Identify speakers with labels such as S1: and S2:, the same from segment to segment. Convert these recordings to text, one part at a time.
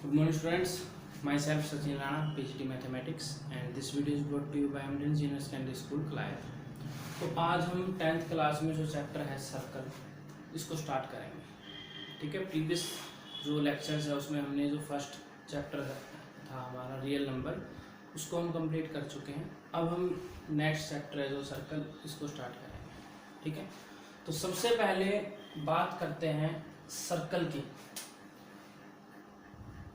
S1: Good morning students, myself Sachin Rana, PhD Mathematics and this video is brought to you by Hamden Senior Secondary School Clive। तो आज हम 10th class में जो chapter है circle इसको start करेंगे। ठीक है, प्रीवियस जो लेक्चर्स है उसमें हमने जो फर्स्ट चैप्टर था हमारा रियल नंबर उसको हम कंप्लीट कर चुके हैं। अब हम नेक्स्ट चैप्टर है जो सर्कल इसको स्टार्ट करेंगे। ठीक है, तो सबसे पहले बात करते हैं सर्कल की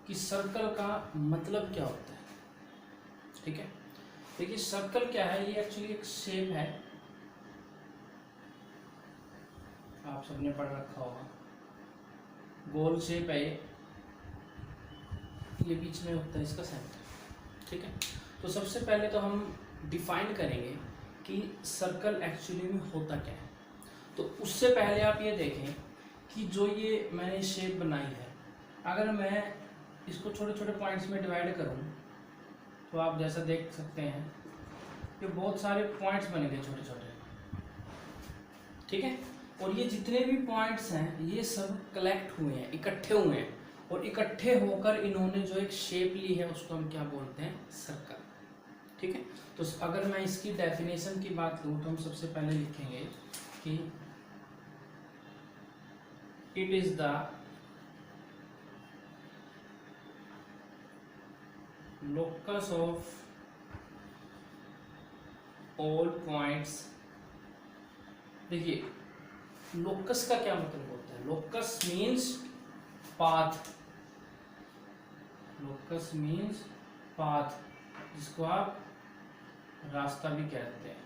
S1: कि सर्कल का मतलब क्या होता है। ठीक है, देखिए सर्कल क्या है, ये एक्चुअली एक शेप है, आप सबने पढ़ रखा होगा, गोल शेप है ये बीच में होता है इसका सेंटर। ठीक है, तो सबसे पहले तो हम डिफाइन करेंगे कि सर्कल एक्चुअली में होता क्या है। तो उससे पहले आप ये देखें कि जो ये मैंने शेप बनाई है, अगर मैं इसको छोटे छोटे पॉइंट्स में डिवाइड करूं तो आप जैसा देख सकते हैं कि बहुत सारे पॉइंट्स बन गए छोटे छोटे। ठीक है, और ये जितने भी पॉइंट्स हैं ये सब कलेक्ट हुए हैं, इकट्ठे हुए हैं, और इकट्ठे होकर इन्होंने जो एक शेप ली है उसको हम क्या बोलते हैं, सर्कल। ठीक है, तो अगर मैं इसकी डेफिनेशन की बात करूं तो हम सबसे पहले लिखेंगे कि it is the locus of all points। देखिए लोकस का क्या मतलब होता है, locus means path, locus means path जिसको आप रास्ता भी कहते हैं।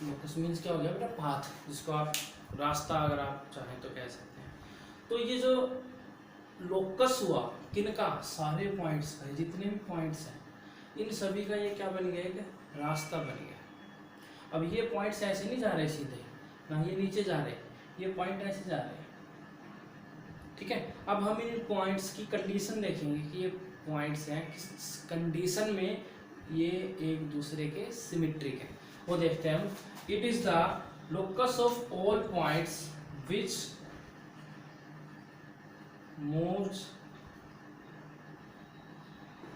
S1: लोकस मीन्स क्या हो गया बेटा, पाथ, जिसको आप रास्ता अगर आप चाहें तो कह सकते हैं। तो ये जो लोकस हुआ किनका, सारे पॉइंट्स का, जितने भी पॉइंट्स हैं इन सभी का ये क्या बन गया, एक रास्ता बन गया। अब ये पॉइंट्स ऐसे नहीं जा रहे सीधे, ना ये नीचे जा रहे, ये पॉइंट ऐसे जा रहे। ठीक है, अब हम इन पॉइंट्स की कंडीशन देखेंगे कि ये पॉइंट्स हैं किस कंडीशन में ये एक दूसरे के सिमेट्रिक है, वो देखते हैं हम। It is the locus of all points which moves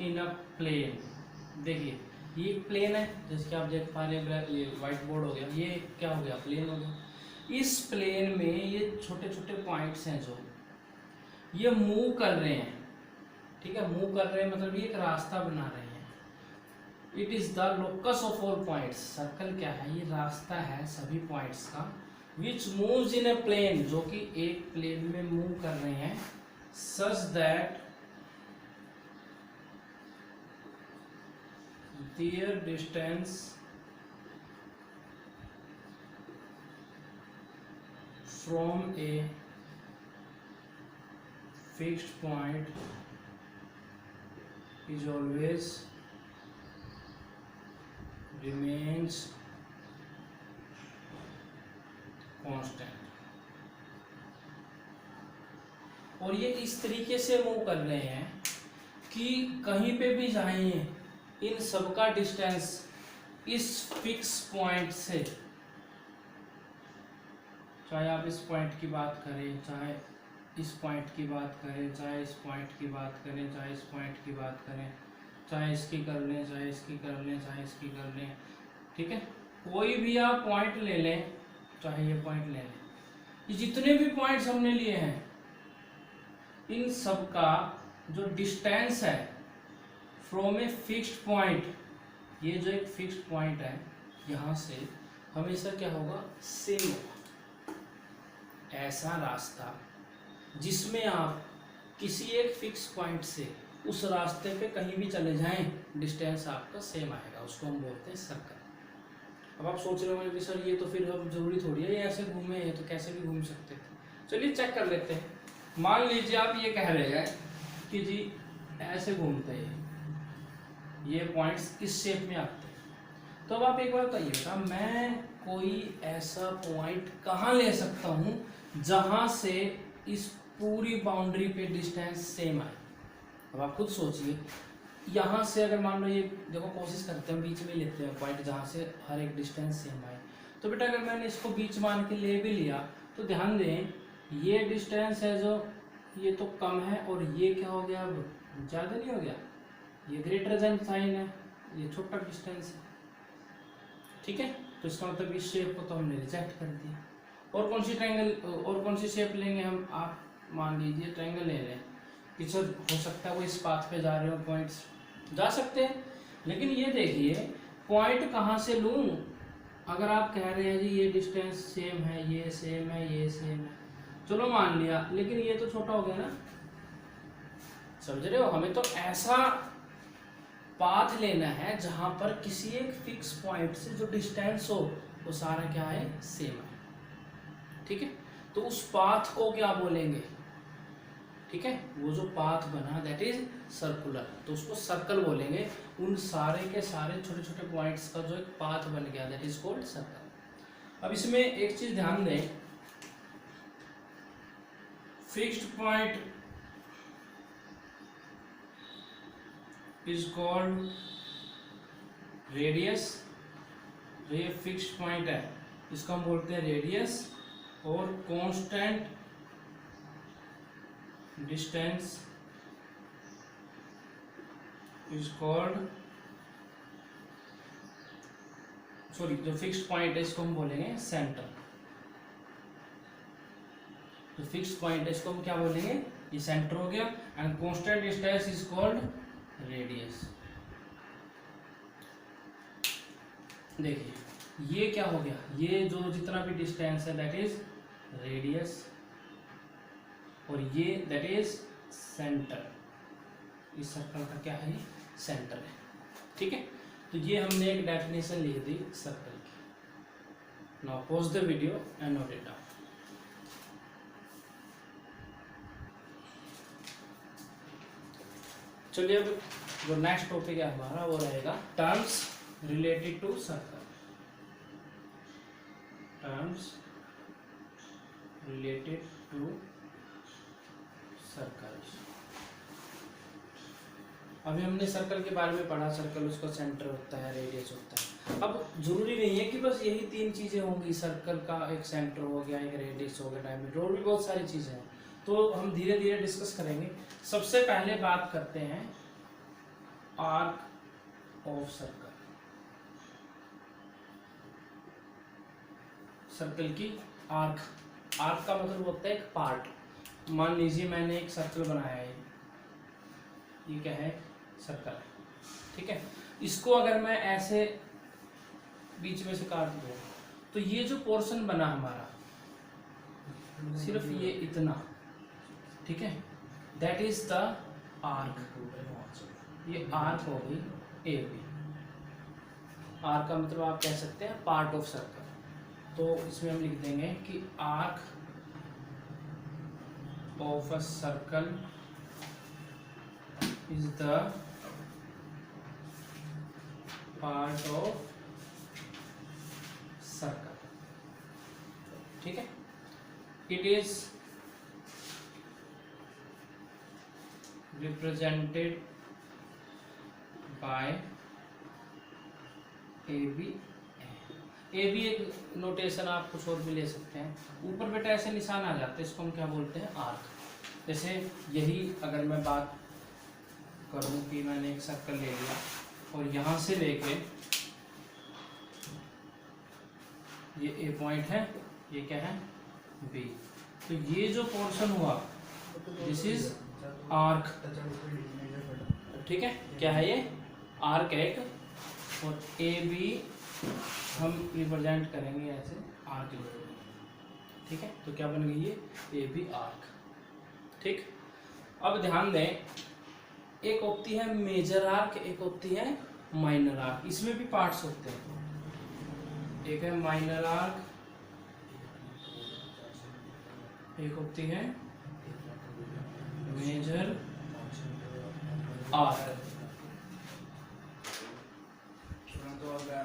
S1: in a plane। देखिए ये एक प्लेन है, जैसे कि आप देख पा रहे हैं, ये व्हाइट बोर्ड हो गया, ये क्या हो गया, प्लेन हो गया। इस प्लेन में ये छोटे छोटे पॉइंट्स हैं जो ये मूव कर रहे हैं। ठीक है, मूव कर रहे हैं मतलब ये एक रास्ता बना रहे हैं। It is the locus of all points, circle क्या है, ये रास्ता है सभी पॉइंट्स का। विच मूव्स इन ए प्लेन, जो कि एक प्लेन में मूव कर रहे हैं, such that their distance from a fixed point is always remains constant। और ये इस तरीके से मूव कर रहे हैं कि कहीं पे भी जाएं इन सबका डिस्टेंस इस फिक्स पॉइंट से, चाहे आप इस पॉइंट की बात करें, चाहे इस पॉइंट की बात करें, चाहे इस पॉइंट की बात करें, चाहे इस पॉइंट की बात करें, चाहे इसकी कर लें, चाहे इसकी कर लें, चाहे इसकी कर लें। ठीक है, कोई भी आप पॉइंट ले लें, चाहे ये पॉइंट ले लें, ये जितने भी पॉइंट्स हमने लिए हैं इन सब का जो डिस्टेंस है फ्रॉम ए फिक्स्ड पॉइंट, ये जो एक फिक्स्ड पॉइंट है यहाँ से हमेशा क्या होगा, सेम होगा। ऐसा रास्ता जिसमें आप किसी एक फिक्स पॉइंट से उस रास्ते पे कहीं भी चले जाएं डिस्टेंस आपका सेम आएगा, उसको हम बोलते हैं सर्कल। अब आप सोच रहे होंगे कि सर ये तो फिर अब जरूरी थोड़ी है, ये ऐसे घूमे हैं तो कैसे भी घूम सकते थे। चलिए चेक कर लेते हैं। मान लीजिए आप ये कह रहे हैं कि जी ऐसे घूमते हैं, ये पॉइंट्स किस शेप में आते हैं, तो अब आप एक बार बताइएगा, मैं कोई ऐसा पॉइंट कहाँ ले सकता हूँ जहाँ से इस पूरी बाउंड्री पे डिस्टेंस सेम आए। अब आप खुद सोचिए, यहाँ से अगर मान लो ये देखो, कोशिश करते हैं बीच में लेते हैं पॉइंट जहाँ से हर एक डिस्टेंस सेम आए। तो बेटा अगर मैंने इसको बीच मान के ले भी लिया तो ध्यान दें ये डिस्टेंस है जो ये तो कम है, और ये क्या हो गया, अब ज़्यादा नहीं हो गया, ये ग्रेटर देन साइन है, ये छोटा डिस्टेंस है। ठीक है, तो इसका मतलब इस शेप को तो हमने रिजेक्ट कर दिया। और कौन सी ट्रायंगल और कौन सी शेप लेंगे हम, आप मान लीजिए ट्रायंगल ले लें कि सर हो सकता है वो इस पाथ पे जा रहे हो, पॉइंट्स जा सकते हैं, लेकिन ये देखिए पॉइंट कहाँ से लूँ। अगर आप कह रहे हैं जी ये डिस्टेंस सेम है, ये सेम है, ये सेम है, चलो मान लिया, लेकिन ये तो छोटा हो गया ना, समझ रहे हो। हमें तो ऐसा पाथ लेना है जहां पर किसी एक फिक्स पॉइंट से जो डिस्टेंस हो वो सारा क्या है, सेम है। ठीक है, तो उस पाथ को क्या बोलेंगे, ठीक है, वो जो पाथ बना दैट इज सर्कुलर, तो उसको सर्कल बोलेंगे। उन सारे के सारे छोटे छोटे पॉइंट्स का जो एक पाथ बन गया दैट इज कॉल्ड सर्कल। अब इसमें एक चीज ध्यान दें, fixed point is called radius. ये फिक्स्ड पॉइंट है, इसको हम बोलते हैं रेडियस, और constant distance is called, sorry, जो फिक्स्ड पॉइंट है इसको हम बोलेंगे सेंटर। जो फिक्स्ड पॉइंट है इसको हम क्या बोलेंगे, ये सेंटर हो गया, and constant distance is called radius. देखिए ये क्या हो गया, ये जो जितना भी डिस्टेंस है दैट इज रेडियस, और ये दैट इज सेंटर। इस सर्कल का क्या है, ये सेंटर है। ठीक है, तो ये हमने एक डेफिनेशन लिख दी सर्कल की। Now pause the video and note it down. चलिए अब जो नेक्स्ट टॉपिक है हमारा वो रहेगा terms related to circle. Terms related to circle. अभी हमने सर्कल के बारे में पढ़ा, सर्कल उसका सेंटर होता है, रेडियस होता है। अब जरूरी नहीं है कि बस यही तीन चीजें होंगी, सर्कल का एक सेंटर हो गया, एक रेडियस हो गया, डायमीटर, और भी बहुत सारी चीजें हैं, तो हम धीरे धीरे डिस्कस करेंगे। सबसे पहले बात करते हैं आर्क ऑफ सर्कल। सर्कल की आर्क, आर्क का मतलब होता है एक पार्ट। मान लीजिए मैंने एक सर्कल बनाया है, ये क्या है, सर्कल है। ठीक है, इसको अगर मैं ऐसे बीच में से काट दूं तो ये जो पोर्शन बना हमारा, सिर्फ ये इतना, ठीक है, दैट इज द आर्क। ये आर्क हो गई ए बी। आर्क का मतलब आप कह सकते हैं पार्ट ऑफ सर्कल। तो इसमें हम लिख देंगे कि arc of a circle is the part of circle। ठीक है, it is represented by AB। AB एक नोटेशन आप कुछ और भी ले सकते हैं, ऊपर बेटा ऐसे निशान आ जाते हैं, इसको हम क्या बोलते हैं, आर्क। जैसे यही अगर मैं बात करूं कि मैंने एक सर्कल ले लिया और यहाँ से लेके ये ए पॉइंट है, ये क्या है, बी, तो ये जो पोर्शन हुआ दिस इज आर्क। ठीक है, क्या है ये, आर्क एक, और ए बी हम रिप्रेजेंट करेंगे ऐसे आर्क लिखेंगे। ठीक है, तो क्या बन गई ये, ए बी आर्क। ठीक, अब ध्यान दें, एक होती है मेजर आर्क, एक होती है माइनर आर्क। इसमें भी पार्ट्स होते हैं, एक है माइनर आर्क, एक होती है मेजर आर्क।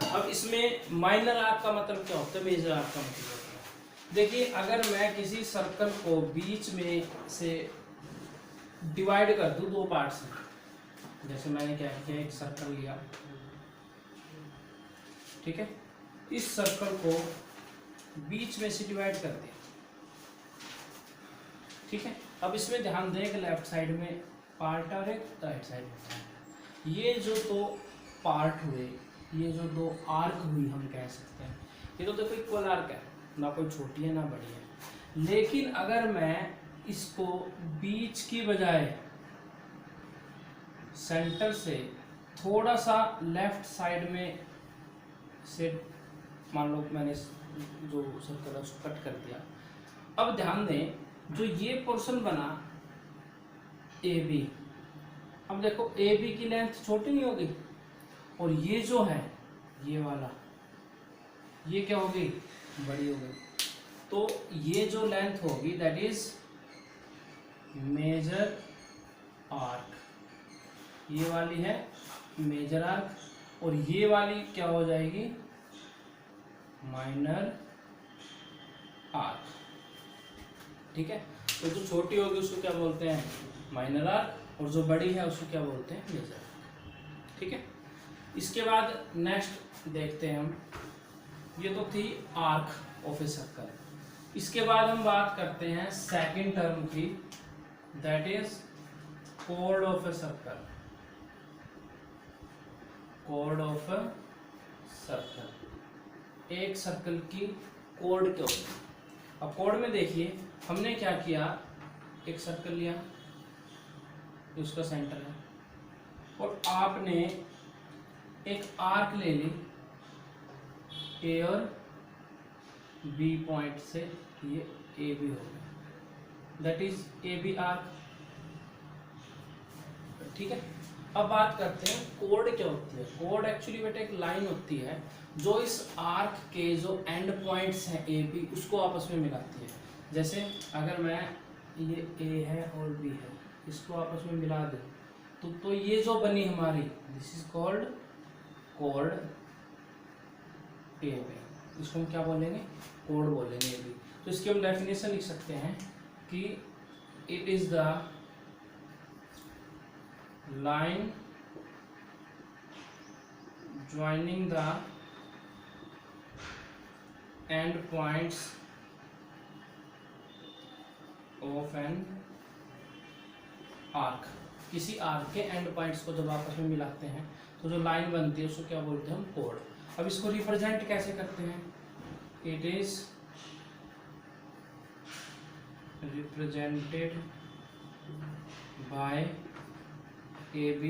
S1: अब इसमें माइनर आर्क का मतलब क्या होता है, मेजर आर्क का मतलब होता है। देखिए अगर मैं किसी सर्कल को बीच में से डिवाइड कर दूं दो पार्ट्स में, जैसे मैंने क्या किया, एक सर्कल लिया, ठीक है, इस सर्कल को बीच में से डिवाइड कर दिया, ठीक है। अब इसमें ध्यान दें, एक लेफ्ट साइड में पार्ट और एक राइट साइड में पार्ट। ये जो दो पार्ट हुए, ये जो दो आर्क हुई हम कह सकते हैं, ये तो देखो इक्वल आर्क है, ना कोई छोटी है ना बड़ी है। लेकिन अगर मैं इसको बीच की बजाय सेंटर से थोड़ा सा लेफ्ट साइड में से, मान लो मैंने जो सर्कल है उसको कट कर दिया। अब ध्यान दें, जो ये पोर्शन बना ए बी, अब देखो ए बी की लेंथ छोटी नहीं होगी, और ये जो है ये वाला, ये क्या होगी, बड़ी हो गई। तो ये जो लेंथ होगी दैट इज मेजर आर्क, ये वाली है मेजर आर्क, और ये वाली क्या हो जाएगी, माइनर आर्क। ठीक है। तो जो छोटी होगी उसको क्या बोलते हैं, माइनर आर्क, और जो बड़ी है उसको क्या बोलते हैं, मेजर आर्क। ठीक है। इसके बाद नेक्स्ट देखते हैं हम, ये तो थी आर्क ऑफ ए सर्कल। इसके बाद हम बात करते हैं सेकंड टर्म की, that is chord of a circle. chord of a circle, एक सर्कल की chord क्या होती है। अब chord में देखिए हमने क्या किया, एक सर्कल लिया, उसका सेंटर है, और आपने एक आर्क ले ली ए और बी पॉइंट से, ये ए बी हो गया, that is A B arc. ठीक है। अब बात करते हैं कोड क्या होती है। कोड एक्चुअली बेटा एक लाइन होती है जो इस आर्क के जो एंड पॉइंट्स हैं ए बी, उसको आपस में मिलाती है। जैसे अगर मैं, ये ए है और बी है, इसको आपस में मिला दूं तो ये जो बनी हमारी, दिस इज कॉल्ड कोड ए बी। इसको हम क्या बोलेंगे, कोड बोलेंगे ए बी। तो इसकी हम डेफिनेशन लिख सकते हैं कि it is the line joining the end points of an arc। किसी आर्क के एंड पॉइंट्स को जब आपस में मिलाते हैं तो जो लाइन बनती है उसको क्या बोलते हैं हम, कोड। अब इसको रिप्रेजेंट कैसे करते हैं, it is represented by A B.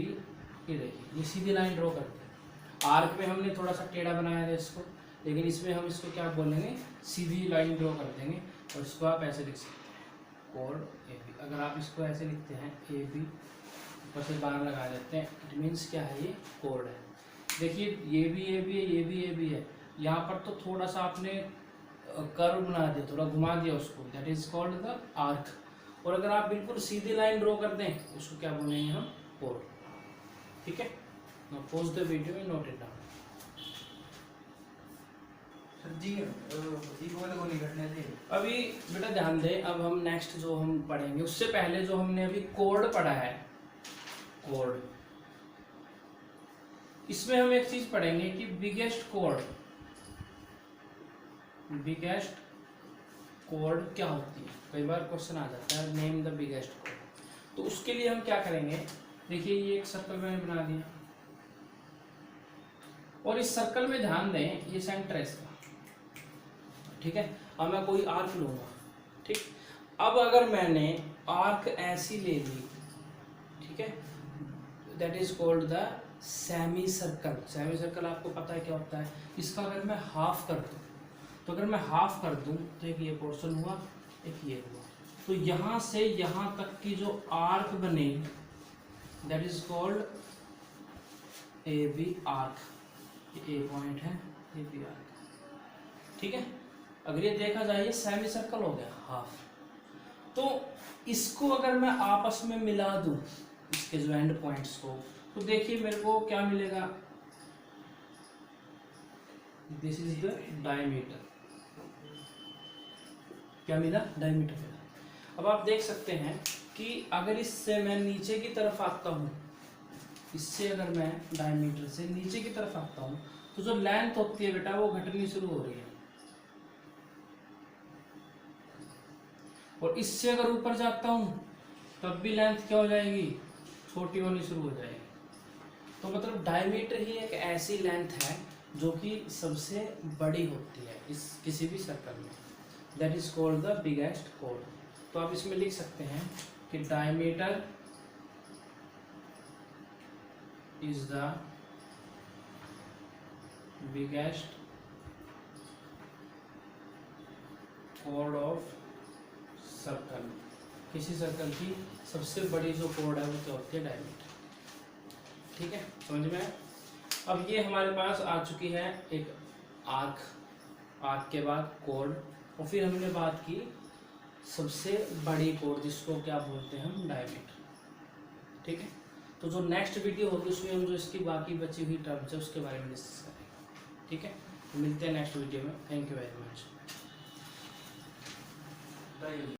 S1: ये देखिए ये सीधी लाइन ड्रॉ करते हैं। आर्क में हमने थोड़ा सा टेढ़ा बनाया था इसको, लेकिन इसमें हम इसको क्या बोलेंगे, सीधी लाइन ड्रॉ कर देंगे, और इसको आप ऐसे लिख सकते हैं, कोड ए बी। अगर आप इसको ऐसे लिखते हैं ए बी, ऊपर से बार लगा देते हैं, इट मीन्स क्या है, ये कोड है। देखिए ये भी ए बी है, ये भी ए बी है, यहाँ पर तो थोड़ा सा आपने कर्व बना दिया, थोड़ा घुमा दिया उसको, that is called the arc. और अगर आप बिल्कुल सीधी लाइन ड्रॉ कर दें, उसको क्या बोलेंगे हम, कोड। ठीक है। Now pause the video and note it down.
S2: जी को नहीं घटने दे।
S1: अभी बेटा ध्यान दें, अब हम नेक्स्ट जो हम पढ़ेंगे उससे पहले जो हमने अभी कोड पढ़ा है, कोड, इसमें हम एक चीज पढ़ेंगे कि बिगेस्ट कोड, बिगेस्ट कोड क्या होती है। कई बार क्वेश्चन आ जाता है, नेम द बिगेस्ट कोड। तो उसके लिए हम क्या करेंगे, देखिए ये एक सर्कल मैंने बना दिया, और इस सर्कल में ध्यान दें ये सेंटर है इसका। ठीक है। अब मैं कोई आर्क लूंगा, ठीक। अब अगर मैंने आर्क ऐसी ले ली, ठीक है, that is called the semi circle. Semi circle आपको पता है क्या होता है। इसका अगर मैं हाफ कर दूं, तो अगर मैं हाफ कर दूं तो एक ये पोर्शन हुआ, एक ये हुआ, तो यहां से यहां तक की जो आर्क बने that is called A B arc. ये ए पॉइंट है, ये बी आर्क। ठीक है। अगर ये देखा जाए ये सेमी सर्कल हो गया, हाफ। तो इसको अगर मैं आपस में मिला दूं, इसके जो एंड पॉइंट्स को, तो देखिए मेरे को क्या मिलेगा, दिस इज द डायमीटर। क्या मिला, डायमीटर मिला। अब आप देख सकते हैं कि अगर इससे मैं नीचे की तरफ आता हूं, इससे अगर मैं डायमीटर से नीचे की तरफ आता हूं, तो जो लेंथ होती है बेटा वो घटनी शुरू हो रही है। और इससे अगर ऊपर जाता हूँ तब भी लेंथ क्या हो जाएगी, छोटी होनी शुरू हो जाएगी। तो मतलब डायमीटर ही एक ऐसी लेंथ है जो कि सबसे बड़ी होती है इस किसी भी सर्कल में, that is called the biggest code. तो आप इसमें लिख सकते हैं कि diameter is the biggest code of circle. किसी सर्कल की सबसे बड़ी जो कोड है वो क्या होती है, डायमीटर। ठीक है, समझ में आया? अब ये हमारे पास आ चुकी है एक आर्क, आर्क के बाद कोड, और फिर हमने बात की सबसे बड़ी कोड जिसको क्या बोलते हैं हम, डायमीटर। ठीक है, तो जो नेक्स्ट वीडियो होगी उसमें हम जो इसकी बाकी बची हुई टर्म्स है उसके बारे में डिस्कस करेंगे। ठीक है, तो मिलते हैं नेक्स्ट वीडियो में। Thank you very much.